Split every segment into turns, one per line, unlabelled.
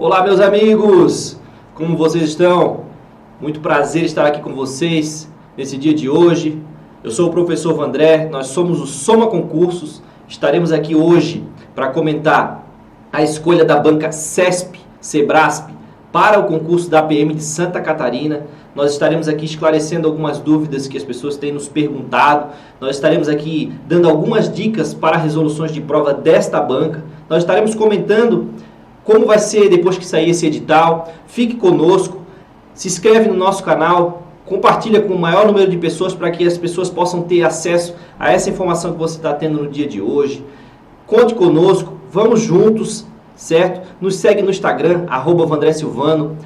Olá, meus amigos! Como vocês estão? Muito prazer estar aqui com vocês nesse dia de hoje. Eu sou o professor Vandré, nós somos o Soma Concursos. Estaremos aqui hoje para comentar a escolha da banca CESP, Sebrasp, para o concurso da PM de Santa Catarina. Nós estaremos aqui esclarecendo algumas dúvidas que as pessoas têm nos perguntado. Nós estaremos aqui dando algumas dicas para resoluções de prova desta banca. Nós estaremos comentando como vai ser depois que sair esse edital. Fique conosco, se inscreve no nosso canal, compartilha com o maior número de pessoas para que as pessoas possam ter acesso a essa informação que você está tendo no dia de hoje. Conte conosco, vamos juntos, certo? Nos segue no Instagram, @vandresilvano,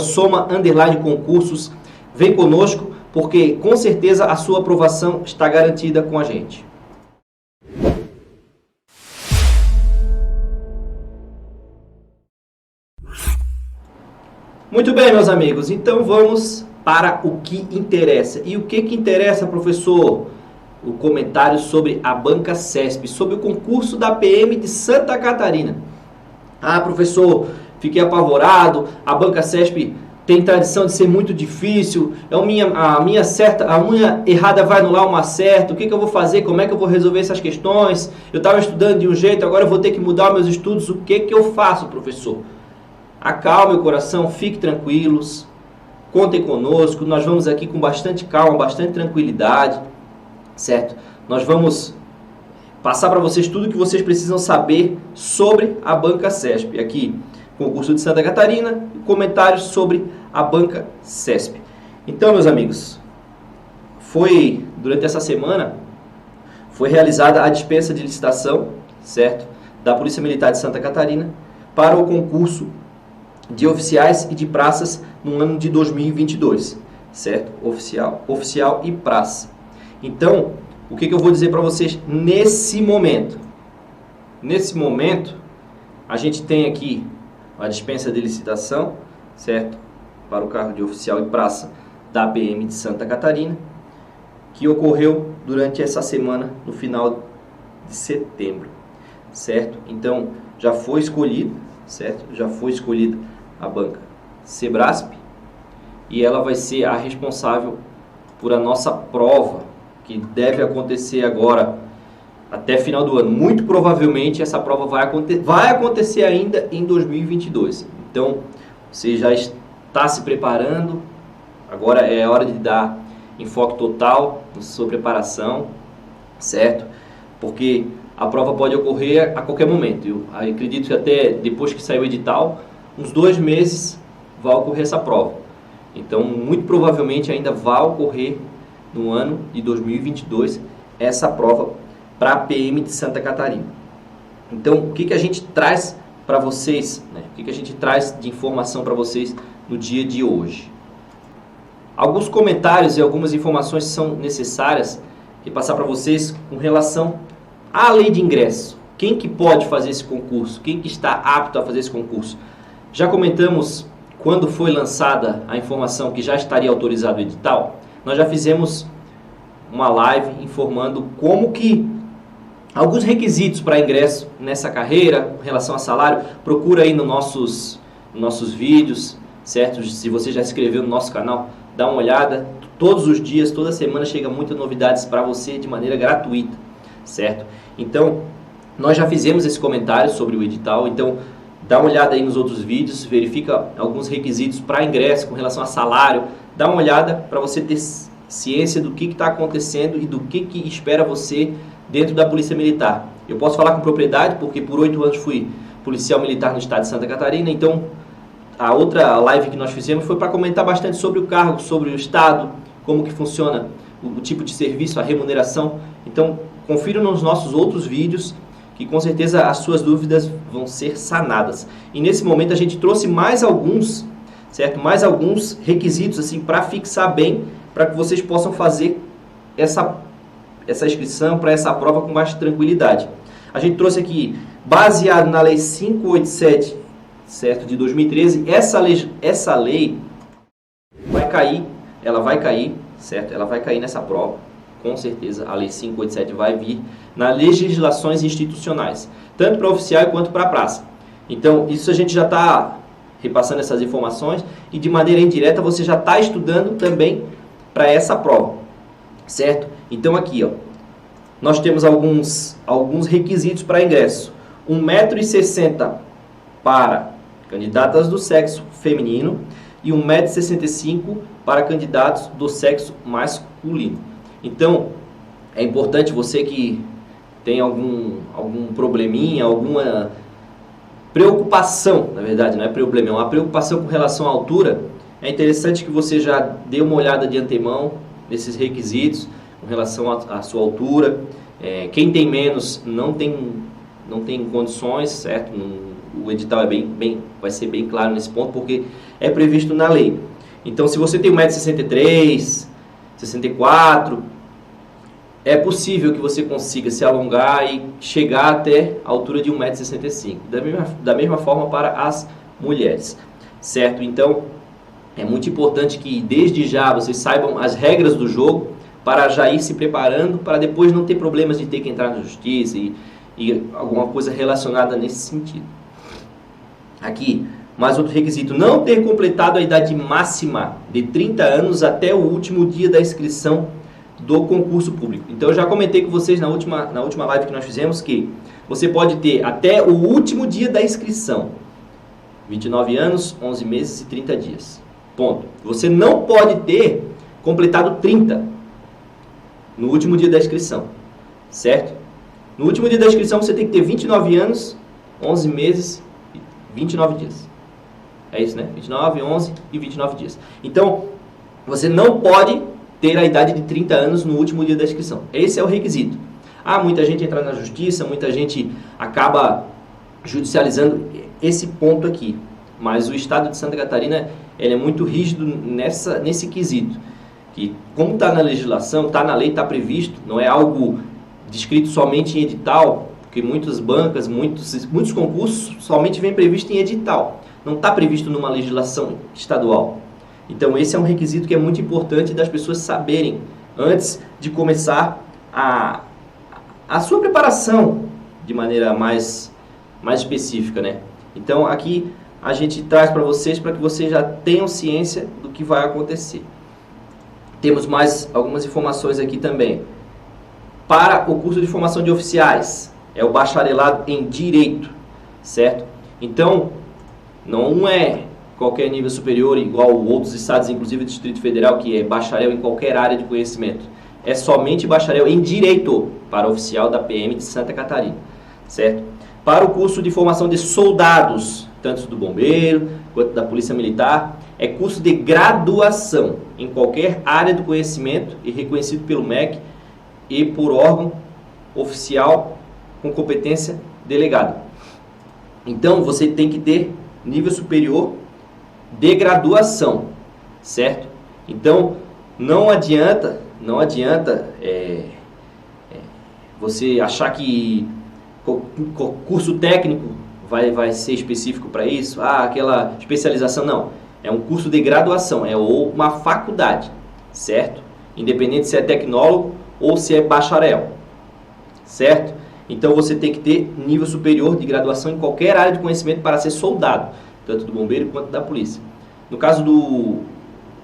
@soma_concursos. Vem conosco, porque com certeza a sua aprovação está garantida com a gente. Muito bem, meus amigos, então vamos para o que interessa. E o que interessa, professor? O comentário sobre a banca CESP, sobre o concurso da PM de Santa Catarina. Ah, professor, fiquei apavorado, a banca CESP tem tradição de ser muito difícil, a minha errada vai anular uma certa, o que eu vou fazer, como é que eu vou resolver essas questões? Eu estava estudando de um jeito, agora eu vou ter que mudar meus estudos, o que eu faço, professor? Acalme o coração, fique tranquilos, contem conosco, nós vamos aqui com bastante calma, bastante tranquilidade, certo? Nós vamos passar para vocês tudo o que vocês precisam saber sobre a banca CESP. Aqui, concurso de Santa Catarina, e comentários sobre a banca CESP. Então, meus amigos, durante essa semana, foi realizada a dispensa de licitação, certo? Da Polícia Militar de Santa Catarina para o concurso de oficiais e de praças no ano de 2022, certo? Oficial e praça. Então, o que eu vou dizer para vocês nesse momento? Nesse momento, a gente tem aqui a dispensa de licitação, certo? Para o cargo de oficial e praça da PM de Santa Catarina, que ocorreu durante essa semana, no final de setembro, certo? Então, já foi escolhido, certo? Já foi escolhida a banca Sebrasp e ela vai ser a responsável por a nossa prova, que deve acontecer agora até final do ano. Muito provavelmente essa prova vai acontecer ainda em 2022. Então, você já está se preparando, agora é hora de dar enfoque total na sua preparação, certo? Porque a prova pode ocorrer a qualquer momento. Eu acredito que até depois que sair o edital, uns 2 meses vai ocorrer essa prova. Então, muito provavelmente ainda vai ocorrer no ano de 2022 essa prova para a PM de Santa Catarina. Então, o que a gente traz para vocês, né? O que a gente traz de informação para vocês no dia de hoje? Alguns comentários e algumas informações são necessárias de passar para vocês com relação à lei de ingresso. Quem que pode fazer esse concurso? Quem que está apto a fazer esse concurso? Já comentamos quando foi lançada a informação que já estaria autorizado o edital. Nós já fizemos uma live informando como que alguns requisitos para ingresso nessa carreira, em relação a salário. Procura aí nos nossos vídeos, certo? Se você já se inscreveu no nosso canal, dá uma olhada. Todos os dias, toda semana chega muitas novidades para você de maneira gratuita, certo? Então, nós já fizemos esse comentário sobre o edital, então dá uma olhada aí nos outros vídeos, verifica alguns requisitos para ingresso com relação a salário, dá uma olhada para você ter ciência do que está acontecendo e do que espera você dentro da Polícia Militar. Eu posso falar com propriedade porque por 8 anos fui policial militar no estado de Santa Catarina, então a outra live que nós fizemos foi para comentar bastante sobre o cargo, sobre o estado, como que funciona o tipo de serviço, a remuneração. Então, confira nos nossos outros vídeos, que com certeza as suas dúvidas vão ser sanadas. E nesse momento a gente trouxe mais alguns, certo? Mais alguns requisitos assim para fixar bem, para que vocês possam fazer essa inscrição para essa prova com mais tranquilidade. A gente trouxe aqui, baseado na lei 587, certo, de 2013, essa lei vai cair, ela vai cair, certo? Ela vai cair nessa prova. Com certeza, a Lei 587 vai vir nas legislações institucionais, tanto para oficial quanto para praça. Então, isso a gente já está repassando essas informações e de maneira indireta você já está estudando também para essa prova, certo? Então aqui, ó, nós temos alguns requisitos para ingresso. 1,60 m para candidatas do sexo feminino e 1,65 m para candidatos do sexo masculino. Então, é importante você que tem algum probleminha, alguma preocupação, na verdade, não é problema, é uma preocupação com relação à altura, é interessante que você já dê uma olhada de antemão nesses requisitos com relação à sua altura. Quem tem menos não tem condições, certo? O edital vai ser bem claro nesse ponto, porque é previsto na lei. Então, se você tem 1,63 m, 64, é possível que você consiga se alongar e chegar até a altura de 1,65 m. Da mesma forma para as mulheres, certo? Então, é muito importante que desde já vocês saibam as regras do jogo para já ir se preparando, para depois não ter problemas de ter que entrar na justiça e alguma coisa relacionada nesse sentido. Aqui, mais outro requisito: não ter completado a idade máxima de 30 anos até o último dia da inscrição do concurso público. Então, eu já comentei com vocês na última live que nós fizemos que você pode ter até o último dia da inscrição, 29 anos, 11 meses e 30 dias. Ponto. Você não pode ter completado 30 no último dia da inscrição, certo? No último dia da inscrição você tem que ter 29 anos, 11 meses e 29 dias. É isso, né? 29, 11 e 29 dias. Então, você não pode ter a idade de 30 anos no último dia da inscrição. Esse é o requisito. Muita gente entra na justiça, muita gente acaba judicializando esse ponto aqui. Mas o estado de Santa Catarina ele é muito rígido nesse quesito. Que, como está na legislação, está na lei, está previsto, não é algo descrito somente em edital, porque muitas bancas, muitos concursos somente vem previsto em edital. Não está previsto numa legislação estadual. Então, esse é um requisito que é muito importante das pessoas saberem antes de começar a sua preparação de maneira mais específica, né? Então, aqui a gente traz para vocês para que vocês já tenham ciência do que vai acontecer. Temos mais algumas informações aqui também. Para o curso de formação de oficiais, é o bacharelado em Direito, certo? Então, não é qualquer nível superior, igual outros estados, inclusive o Distrito Federal, que é bacharel em qualquer área de conhecimento. É somente bacharel em Direito para oficial da PM de Santa Catarina, certo? Para o curso de formação de soldados, tanto do bombeiro quanto da polícia militar, é curso de graduação em qualquer área do conhecimento e reconhecido pelo MEC e por órgão oficial com competência delegada. Então, você tem que ter nível superior de graduação, certo? Então, não adianta você achar que curso técnico vai ser específico para isso, aquela especialização, não. É um curso de graduação, é uma faculdade, certo? Independente se é tecnólogo ou se é bacharel, certo? Então você tem que ter nível superior de graduação em qualquer área de conhecimento para ser soldado, tanto do bombeiro quanto da polícia. No caso do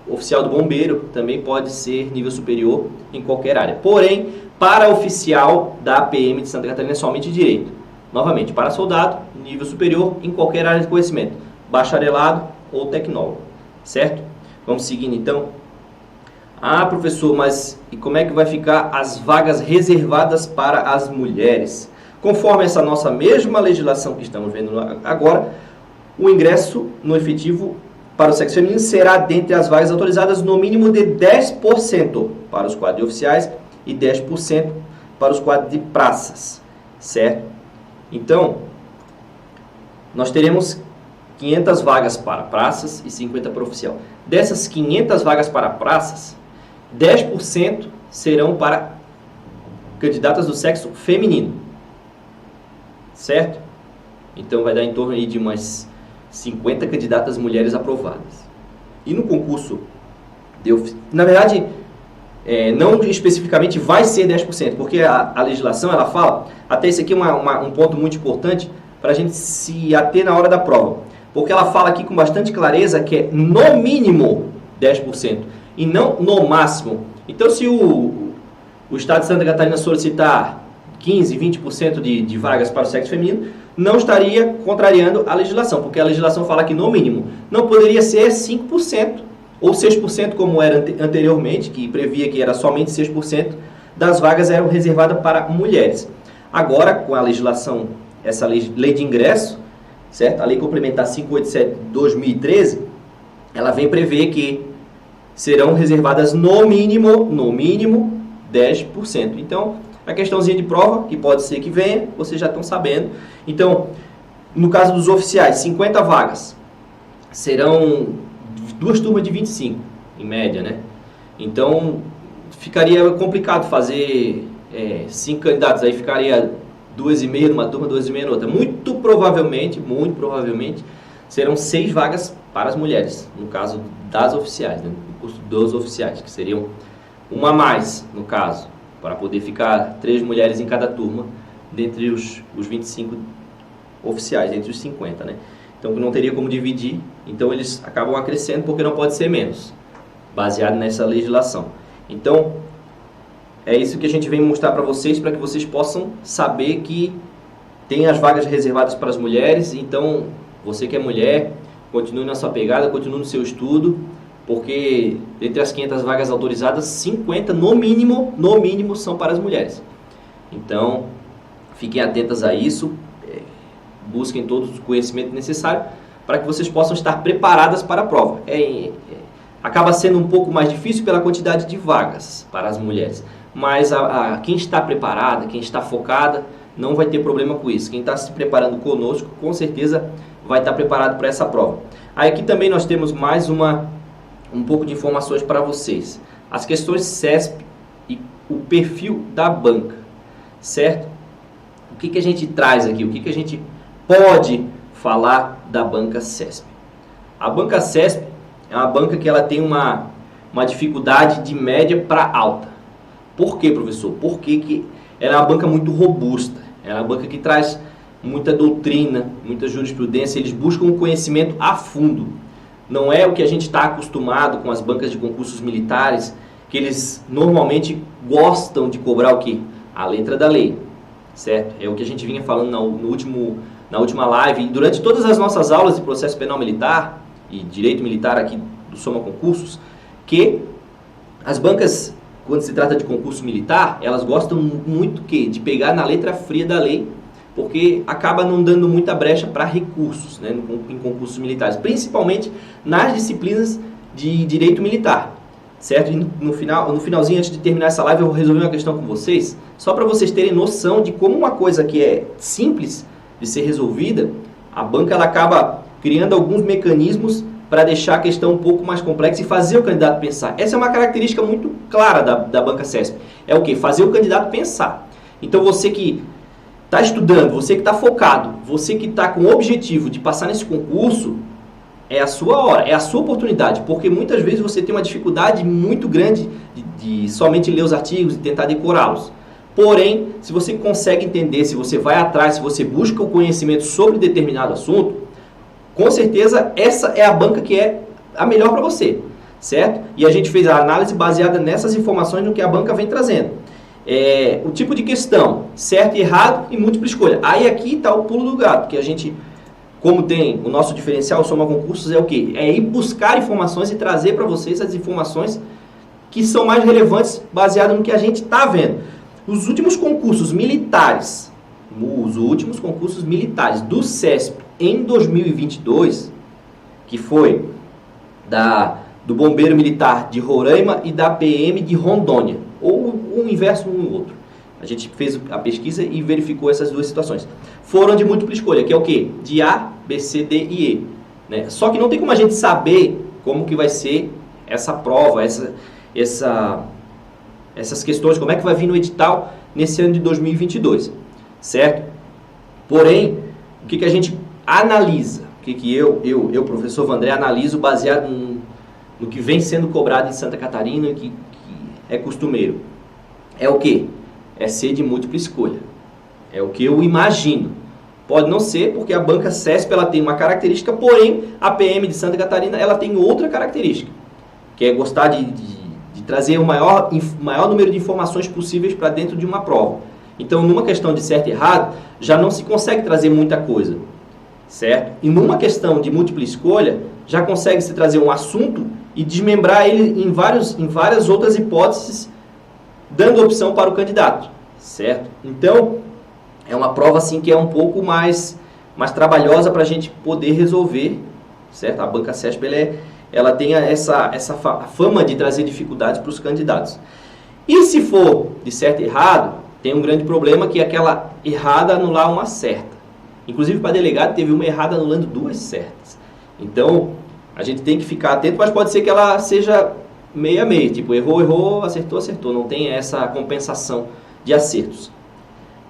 oficial do bombeiro, também pode ser nível superior em qualquer área. Porém, para oficial da PM de Santa Catarina é somente direito. Novamente, para soldado, nível superior em qualquer área de conhecimento, bacharelado ou tecnólogo, certo? Vamos seguindo então. Professor, mas e como é que vai ficar as vagas reservadas para as mulheres? Conforme essa nossa mesma legislação que estamos vendo agora, o ingresso no efetivo para o sexo feminino será dentre as vagas autorizadas no mínimo de 10% para os quadros de oficiais e 10% para os quadros de praças, certo? Então, nós teremos 500 vagas para praças e 50 para oficial. Dessas 500 vagas para praças, 10% serão para candidatas do sexo feminino, certo? Então vai dar em torno aí de umas 50 candidatas mulheres aprovadas. E no concurso, na verdade, não especificamente vai ser 10%, porque a legislação ela fala, até esse aqui é um ponto muito importante para a gente se ater na hora da prova. Porque ela fala aqui com bastante clareza que é no mínimo 10% e não no máximo. Então, se o Estado de Santa Catarina solicitar 15, 20% de vagas para o sexo feminino, não estaria contrariando a legislação, porque a legislação fala que no mínimo não poderia ser 5% ou 6%, como era anteriormente, que previa que era somente 6% das vagas eram reservadas para mulheres. Agora, com a legislação, essa lei de ingresso, certo? A Lei Complementar 587 de 2013, ela vem prever que serão reservadas no mínimo 10%. Então, a questãozinha de prova, que pode ser que venha, vocês já estão sabendo. Então, no caso dos oficiais, 50 vagas, serão 2 turmas de 25, em média, né? Então, ficaria complicado fazer 5 candidatos, aí ficaria 2,5 numa turma, 2,5 na outra. Muito provavelmente, serão 6 vagas para as mulheres, no caso das oficiais, né? No curso dos oficiais, que seriam uma a mais, no caso, para poder ficar 3 mulheres em cada turma, dentre os 25 oficiais, entre os 50, né? Então, não teria como dividir, então eles acabam acrescendo porque não pode ser menos, baseado nessa legislação. Então, é isso que a gente vem mostrar para vocês que possam saber que tem as vagas reservadas para as mulheres. Então, você que é mulher, continue na sua pegada, continue no seu estudo, porque entre as 500 vagas autorizadas, 50 no mínimo são para as mulheres. Então, fiquem atentas a isso, busquem todo o conhecimento necessário para que vocês possam estar preparadas para a prova. Acaba sendo um pouco mais difícil pela quantidade de vagas para as mulheres, mas quem está preparada, quem está focada, não vai ter problema com isso. Quem está se preparando conosco, com certeza vai estar preparado para essa prova. Aí aqui também nós temos mais um pouco de informações para vocês. As questões CESP e o perfil da banca, certo? O que a gente traz aqui? O que a gente pode falar da banca CESP? A banca CESP é uma banca que ela tem uma dificuldade de média para alta. Por quê, professor? Porque que ela é uma banca muito robusta. Ela é uma banca que traz muita doutrina, muita jurisprudência. Eles buscam o conhecimento a fundo. Não é o que a gente está acostumado com as bancas de concursos militares, que eles normalmente gostam de cobrar o quê? A letra da lei, certo? É o que a gente vinha falando na última live. E durante todas as nossas aulas de processo penal militar e direito militar aqui do Soma Concursos, que as bancas, quando se trata de concurso militar, elas gostam muito de pegar na letra fria da lei, porque acaba não dando muita brecha para recursos, né, em concursos militares, principalmente nas disciplinas de direito militar, certo? E no finalzinho, antes de terminar essa live, eu vou resolver uma questão com vocês, só para vocês terem noção de como uma coisa que é simples de ser resolvida, a banca ela acaba criando alguns mecanismos para deixar a questão um pouco mais complexa e fazer o candidato pensar. Essa é uma característica muito clara da banca CESP. É o quê? Fazer o candidato pensar. Então, você que está estudando, você que está focado, você que está com o objetivo de passar nesse concurso, é a sua hora, é a sua oportunidade, porque muitas vezes você tem uma dificuldade muito grande de somente ler os artigos e tentar decorá-los. Porém, se você consegue entender, se você vai atrás, se você busca o conhecimento sobre determinado assunto, com certeza essa é a banca que é a melhor para você, certo? E a gente fez a análise baseada nessas informações no que a banca vem trazendo. O tipo de questão, certo e errado e múltipla escolha. Aí aqui está o pulo do gato, que a gente, como tem o nosso diferencial, o Soma Concursos, é o quê? É ir buscar informações e trazer para vocês as informações que são mais relevantes baseado no que a gente está vendo. Os últimos concursos militares do CESP em 2022, que foi do Bombeiro Militar de Roraima e da PM de Rondônia, ou um inverso um no outro. A gente fez a pesquisa e verificou essas duas situações. Foram de múltipla escolha, que é o quê? De A, B, C, D e E. Né? Só que não tem como a gente saber como que vai ser essa prova, essas questões, como é que vai vir no edital nesse ano de 2022, certo? Porém, o que a gente analisa, o que eu, professor Vandré, analiso baseado no que vem sendo cobrado em Santa Catarina e que é costumeiro, é o quê? É ser de múltipla escolha. É o que eu imagino. Pode não ser, porque a banca CESP ela tem uma característica, porém a PM de Santa Catarina ela tem outra característica, que é gostar de trazer o maior número de informações possíveis para dentro de uma prova. Então, numa questão de certo e errado, já não se consegue trazer muita coisa, certo? E numa questão de múltipla escolha, já consegue se trazer um assunto e desmembrar ele em várias outras hipóteses, dando opção para o candidato, certo? Então, é uma prova assim que é um pouco mais trabalhosa para a gente poder resolver, certo? A banca CESP ela tem essa fama de trazer dificuldades para os candidatos. E se for de certo e errado, tem um grande problema que é aquela errada anular uma certa. Inclusive para delegado teve uma errada anulando 2 certas. Então, a gente tem que ficar atento, mas pode ser que ela seja meio a meio, tipo errou, acertou, não tem essa compensação de acertos.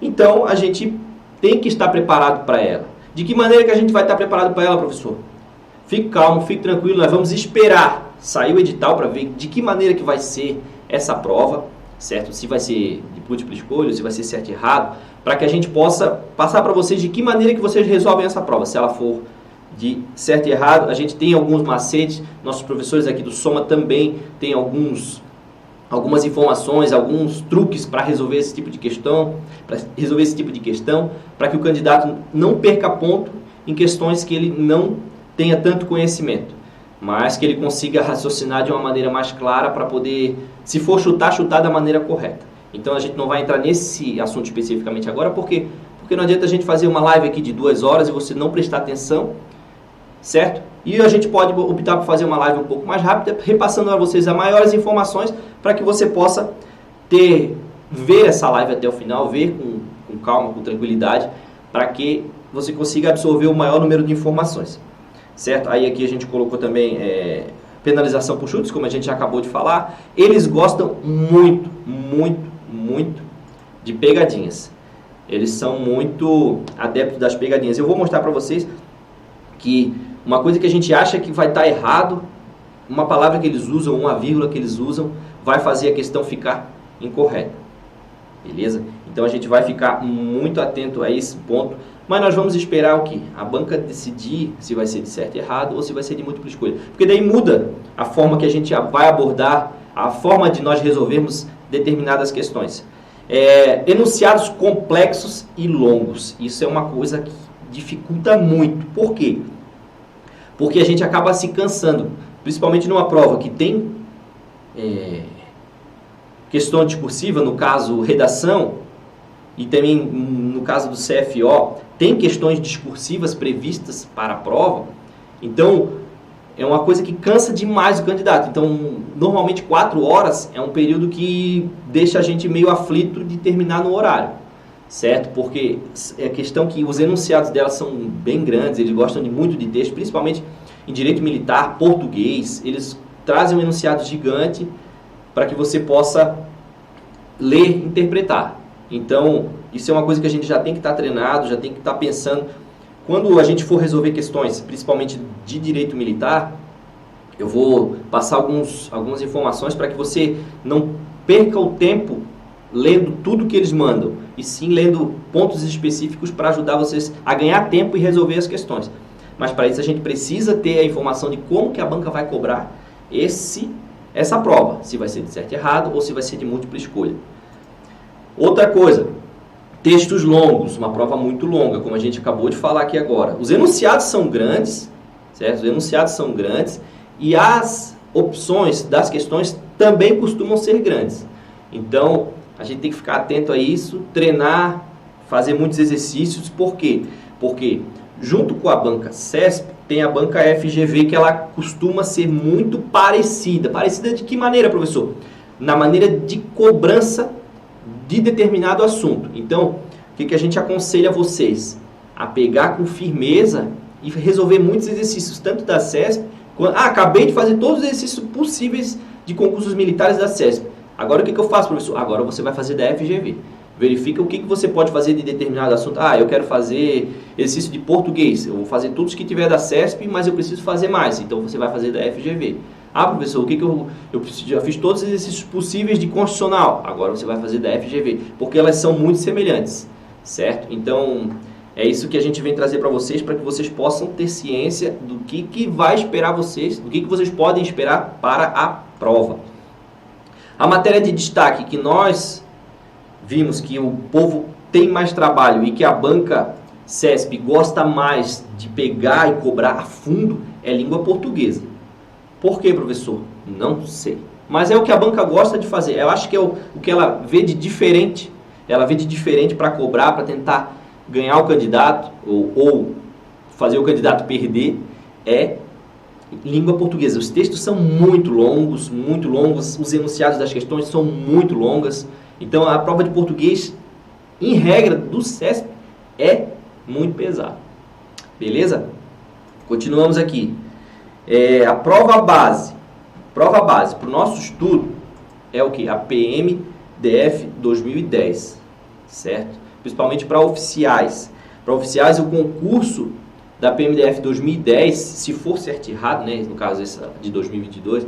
Então, a gente tem que estar preparado para ela. De que maneira que a gente vai estar preparado para ela, professor? Fique calmo, fique tranquilo, nós vamos esperar sair o edital para ver de que maneira que vai ser essa prova, certo? Se vai ser de múltipla escolha, se vai ser certo e errado, para que a gente possa passar para vocês de que maneira que vocês resolvem essa prova. Se ela for de certo e errado, a gente tem alguns macetes, nossos professores aqui do Soma também tem algumas informações, alguns truques para resolver esse tipo de questão, para que o candidato não perca ponto em questões que ele não tenha tanto conhecimento, mas que ele consiga raciocinar de uma maneira mais clara para poder, se for chutar da maneira correta. Então a gente não vai entrar nesse assunto especificamente agora, porque não adianta a gente fazer uma live aqui de 2 horas e você não prestar atenção, certo? E a gente pode optar por fazer uma live um pouco mais rápida, repassando a vocês as maiores informações para que você possa ver essa live até o final, ver com calma, com tranquilidade, para que você consiga absorver o maior número de informações, certo? Aí aqui a gente colocou também penalização por chutes, como a gente já acabou de falar. Eles gostam muito de pegadinhas. Eles são muito adeptos das pegadinhas. Eu vou mostrar para vocês que uma coisa que a gente acha que vai estar errado, uma palavra que eles usam, uma vírgula que eles usam, vai fazer a questão ficar incorreta. Beleza? Então a gente vai ficar muito atento a esse ponto, mas nós vamos esperar o quê? A banca decidir se vai ser de certo e errado ou se vai ser de múltipla escolha. Porque daí muda a forma que a gente vai abordar, a forma de nós resolvermos determinadas questões. Enunciados complexos e longos. Isso é uma coisa que dificulta muito. Por quê? Porque a gente acaba se cansando, principalmente numa prova que tem questão discursiva, no caso redação, e também no caso do CFO, tem questões discursivas previstas para a prova. Então, é uma coisa que cansa demais o candidato. Então, normalmente 4 horas é um período que deixa a gente meio aflito de terminar no horário, certo? Porque é questão que os enunciados delas são bem grandes, eles gostam muito de texto, principalmente em direito militar, português, eles trazem um enunciado gigante para que você possa ler e interpretar. Então, isso é uma coisa que a gente já tem que estar treinado, já tem que estar pensando. Quando a gente for resolver questões, principalmente de direito militar, eu vou passar algumas informações para que você não perca o tempo lendo tudo que eles mandam, e sim lendo pontos específicos para ajudar vocês a ganhar tempo e resolver as questões. Mas para isso a gente precisa ter a informação de como que a banca vai cobrar essa prova, se vai ser de certo e errado ou se vai ser de múltipla escolha. Outra coisa, textos longos, uma prova muito longa, como a gente acabou de falar aqui agora. Os enunciados são grandes, certo? Os enunciados são grandes e as opções das questões também costumam ser grandes. Então, a gente tem que ficar atento a isso, treinar, fazer muitos exercícios. Por quê? Porque junto com a banca CESP, tem a banca FGV, que ela costuma ser muito parecida. Parecida de que maneira, professor? Na maneira de cobrança de determinado assunto. Então, o que a gente aconselha a vocês? A pegar com firmeza e resolver muitos exercícios, tanto da CESP, acabei de fazer todos os exercícios possíveis de concursos militares da CESP. Agora o que eu faço, professor? Agora você vai fazer da FGV. Verifica o que você pode fazer de determinado assunto. Eu quero fazer exercício de português. Eu vou fazer todos que tiver da CESP, mas eu preciso fazer mais. Então você vai fazer da FGV. Professor, o que eu já fiz todos os exercícios possíveis de constitucional. Agora você vai fazer da FGV, porque elas são muito semelhantes, certo? Então, É isso que a gente vem trazer para vocês vocês possam ter ciência do que vai esperar vocês, do que vocês podem esperar para a prova. A matéria de destaque que nós vimos que o povo tem mais trabalho e que a banca CESP gosta mais de pegar e cobrar a fundo é língua portuguesa. Por quê, professor? Não sei. Mas é o que a banca gosta de fazer. Eu acho que é o que ela vê de diferente. Ela vê de diferente para cobrar, para tentar ganhar o candidato ou fazer o candidato perder, é língua portuguesa. Os textos são muito longos, os enunciados das questões são muito longas. Então a prova de português, em regra, do CESP é muito pesada. Beleza? Continuamos aqui. A prova base. Prova base para o nosso estudo é o que? A PMDF 2010, certo? Principalmente para oficiais. Para oficiais, o concurso da PMDF 2010, se for certo e errado, né, no caso essa de 2022,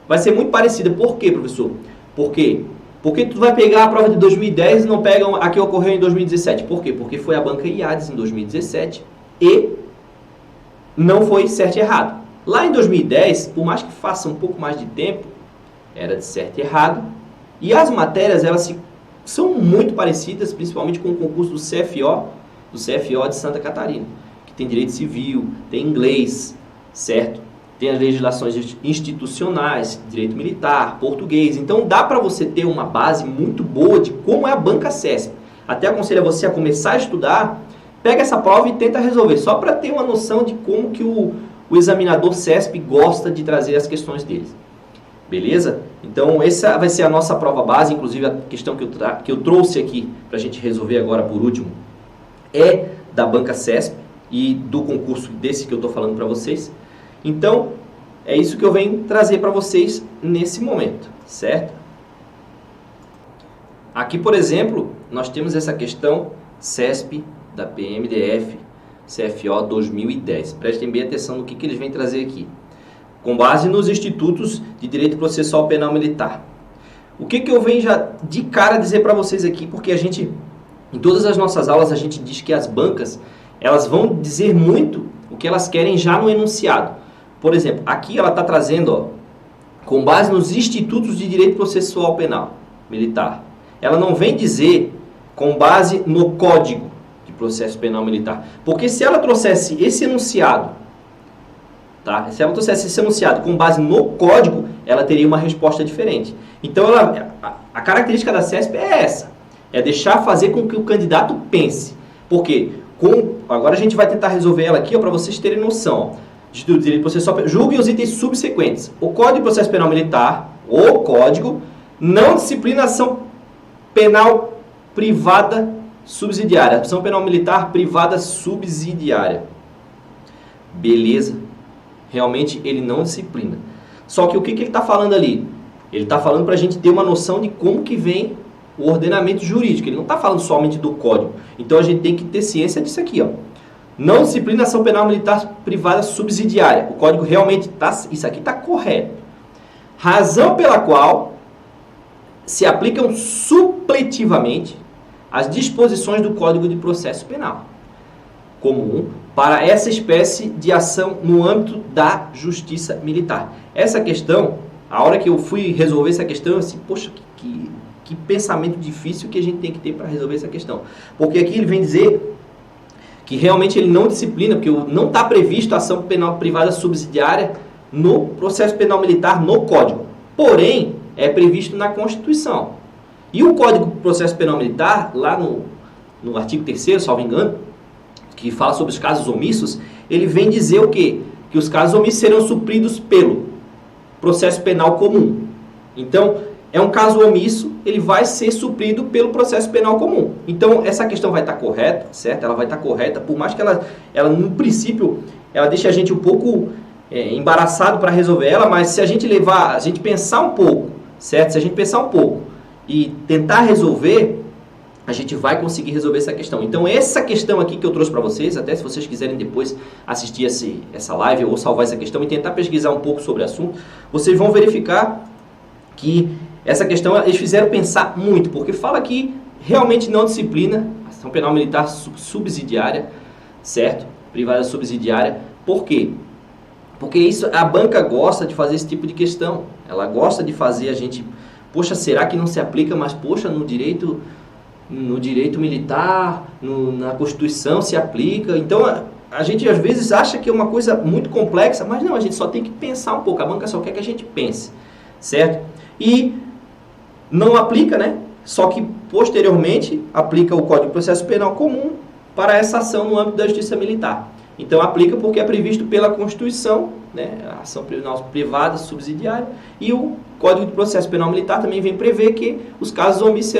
vai ser muito parecida. Por quê, professor? Por quê? Porque tu vai pegar a prova de 2010 e não pega a que ocorreu em 2017. Por quê? Porque foi a banca IADES em 2017 e não foi certo e errado. Lá em 2010, por mais que faça um pouco mais de tempo, era de certo e errado. E as matérias, elas são muito parecidas, principalmente com o concurso do CFO de Santa Catarina, que tem direito civil, tem inglês, certo? Tem as legislações institucionais, direito militar, português. Então dá para você ter uma base muito boa de como é a banca CESP. Até aconselho a você a começar a estudar, pega essa prova e tenta resolver, só para ter uma noção de como que o examinador CESP gosta de trazer as questões deles. Beleza? Então essa vai ser a nossa prova base, inclusive a questão que eu trouxe aqui para a gente resolver agora por último é da banca CESP e do concurso desse que eu estou falando para vocês. Então é isso que eu venho trazer para vocês nesse momento, certo? Aqui, por exemplo, nós temos essa questão CESP da PMDF CFO 2010. Prestem bem atenção no que eles vêm trazer aqui. Com base nos institutos de direito processual penal militar. O que eu venho já de cara dizer para vocês aqui, porque a gente, em todas as nossas aulas, a gente diz que as bancas, elas vão dizer muito o que elas querem já no enunciado. Por exemplo, aqui ela está trazendo, ó, com base nos institutos de direito processual penal militar. Ela não vem dizer com base no Código de Processo Penal Militar. Porque se ela trouxesse esse enunciado, tá? Se ela trouxesse esse enunciado com base no código, ela teria uma resposta diferente. Então, a característica da CESP é essa. É deixar fazer com que o candidato pense. Por quê? Agora a gente vai tentar resolver ela aqui para vocês terem noção. Instituto de Direito Processual Penal. Julgue os itens subsequentes. O Código de Processo Penal Militar, o Código, não disciplina ação penal privada subsidiária. Ação penal militar privada subsidiária. Beleza. Realmente ele não disciplina. Só que o que ele está falando ali? Ele está falando para a gente ter uma noção de como que vem o ordenamento jurídico. Ele não está falando somente do código. Então a gente tem que ter ciência disso aqui, ó. Não disciplina ação penal militar privada subsidiária. O código realmente está... Isso aqui está correto. Razão pela qual se aplicam supletivamente as disposições do Código de Processo Penal comum para essa espécie de ação no âmbito da justiça militar. Essa questão, a hora que eu fui resolver essa questão, eu disse, poxa, que pensamento difícil que a gente tem que ter para resolver essa questão. Porque aqui ele vem dizer que realmente ele não disciplina, porque não está previsto a ação penal privada subsidiária no processo penal militar, no Código. Porém, é previsto na Constituição. E o Código de Processo Penal Militar, lá no artigo 3º, salvo engano, que fala sobre os casos omissos, ele vem dizer o quê? Que os casos omissos serão supridos pelo processo penal comum. Então, é um caso omisso, ele vai ser suprido pelo processo penal comum. Então, essa questão vai estar correta, certo? Ela vai estar correta, por mais que ela no princípio, ela deixe a gente um pouco embaraçado para resolver ela, mas se a gente pensar um pouco, certo? Se a gente pensar um pouco e tentar resolver, a gente vai conseguir resolver essa questão. Então, essa questão aqui que eu trouxe para vocês, até se vocês quiserem depois assistir essa live ou salvar essa questão e tentar pesquisar um pouco sobre o assunto, vocês vão verificar que essa questão eles fizeram pensar muito, porque fala aqui realmente não disciplina, ação penal militar subsidiária, certo? Privada subsidiária. Por quê? Porque isso, a banca gosta de fazer esse tipo de questão. Ela gosta de fazer a gente, poxa, será que não se aplica, mas poxa, no direito militar, na Constituição se aplica. Então, a gente às vezes acha que é uma coisa muito complexa, mas não, a gente só tem que pensar um pouco. A banca só quer que a gente pense, certo? E não aplica, né? Só que posteriormente aplica o Código de Processo Penal comum para essa ação no âmbito da Justiça Militar. Então aplica porque é previsto pela Constituição, né? A ação penal privada subsidiária, e o Código de Processo Penal Militar também vem prever que os casos omissos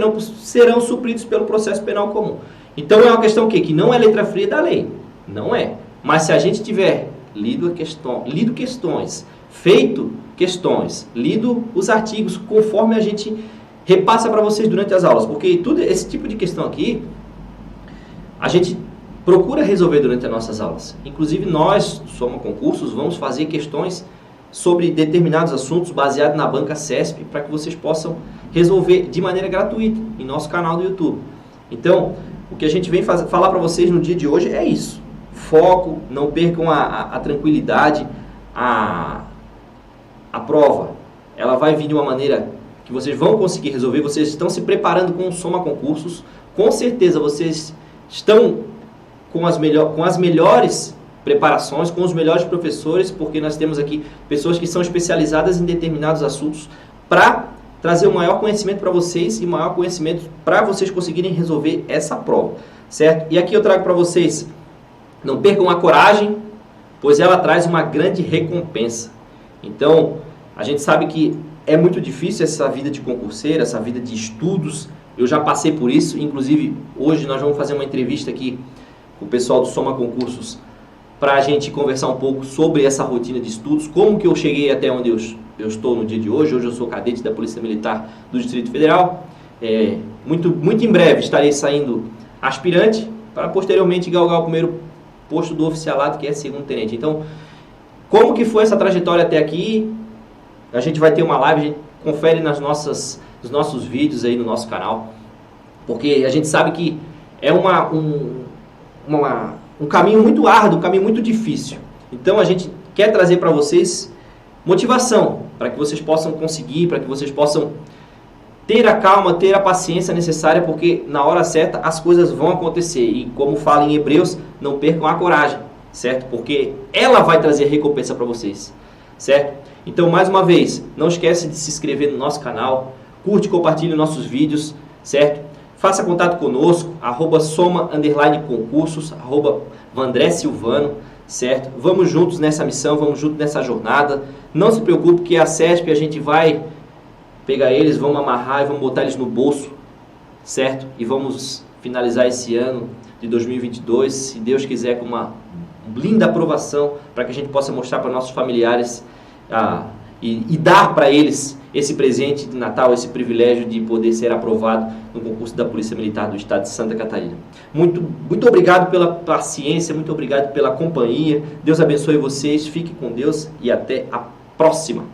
serão supridos pelo processo penal comum. Então é uma questão que não é letra fria da lei, não é. Mas se a gente tiver lido questões, feito questões, lido os artigos conforme a gente repassa para vocês durante as aulas, porque tudo esse tipo de questão aqui a gente procura resolver durante as nossas aulas. Inclusive nós, Soma Concursos, vamos fazer questões sobre determinados assuntos baseados na banca CESP para que vocês possam resolver de maneira gratuita em nosso canal do YouTube. Então, o que a gente vem falar para vocês no dia de hoje é isso. Foco, não percam a tranquilidade, a prova. Ela vai vir de uma maneira que vocês vão conseguir resolver. Vocês estão se preparando com o Soma Concursos. Com certeza vocês estão com as melhores preparações, com os melhores professores, porque nós temos aqui pessoas que são especializadas em determinados assuntos para trazer o maior conhecimento para vocês e maior conhecimento para vocês conseguirem resolver essa prova, certo? E aqui eu trago para vocês, não percam a coragem, pois ela traz uma grande recompensa. Então, a gente sabe que é muito difícil essa vida de concurseiro, essa vida de estudos. Eu já passei por isso, inclusive hoje nós vamos fazer uma entrevista aqui com o pessoal do Soma Concursos para a gente conversar um pouco sobre essa rotina de estudos, como que eu cheguei até onde eu estou no dia de hoje. Hoje eu sou cadete da Polícia Militar do Distrito Federal. Muito em breve estarei saindo aspirante para posteriormente galgar o primeiro posto do oficialato, que é segundo tenente. Então, como que foi essa trajetória até aqui? A gente vai ter uma live, a gente confere nos nossos vídeos aí no nosso canal, porque a gente sabe que é um caminho muito árduo, um caminho muito difícil. Então a gente quer trazer para vocês motivação, para que vocês possam conseguir, para que vocês possam ter a calma, ter a paciência necessária, porque na hora certa as coisas vão acontecer. E como fala em Hebreus, não percam a coragem, certo? Porque ela vai trazer recompensa para vocês, certo? Então, mais uma vez, não esquece de se inscrever no nosso canal, curte e compartilhe nossos vídeos, certo? Faça contato conosco, @soma_concursos, @Vandré Silvano, certo? Vamos juntos nessa missão, vamos juntos nessa jornada. Não se preocupe que a CESP a gente vai pegar eles, vamos amarrar e vamos botar eles no bolso, certo? E vamos finalizar esse ano de 2022, se Deus quiser, com uma linda aprovação, para que a gente possa mostrar para nossos familiares e dar para eles esse presente de Natal, esse privilégio de poder ser aprovado no concurso da Polícia Militar do Estado de Santa Catarina. Muito obrigado pela paciência, muito obrigado pela companhia. Deus abençoe vocês, fique com Deus e até a próxima.